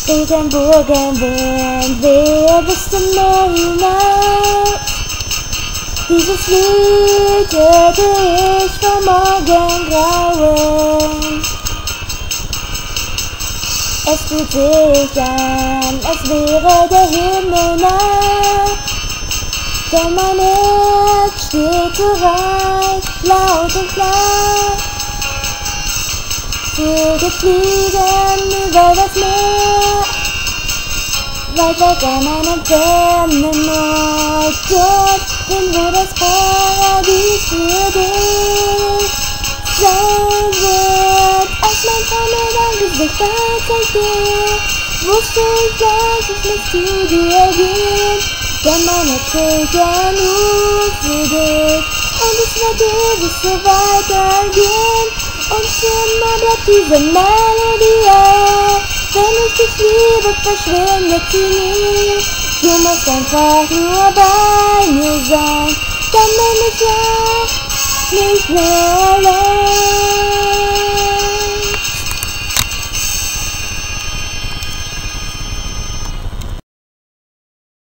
Regenbogenwind wehe bis zum Meer hinaus. Dieses Lied hörte ich vor Morgengrauen. Es fühlt sich an, als wäre der Himmel nah. Denn mein Herz steht bereit, laut und klar. Vögel fliegen über das Meer, weit weg an einem fernen Ort, dorthin, wo das Paradies für dich sein wird. Als mein Traum mir dein Gesicht zeigte, wusste ich gleich, ich muss zu dir gehen. Denn mein Herz schlägt ja nur für dich und es wird ewig so weitergehen. Und für immer bleibt diese Melodie, wenn ich dich liebe, verschwindet sie nie. Du musst einfach nur bei mir sein, dann bin ich ja nicht mehr allein.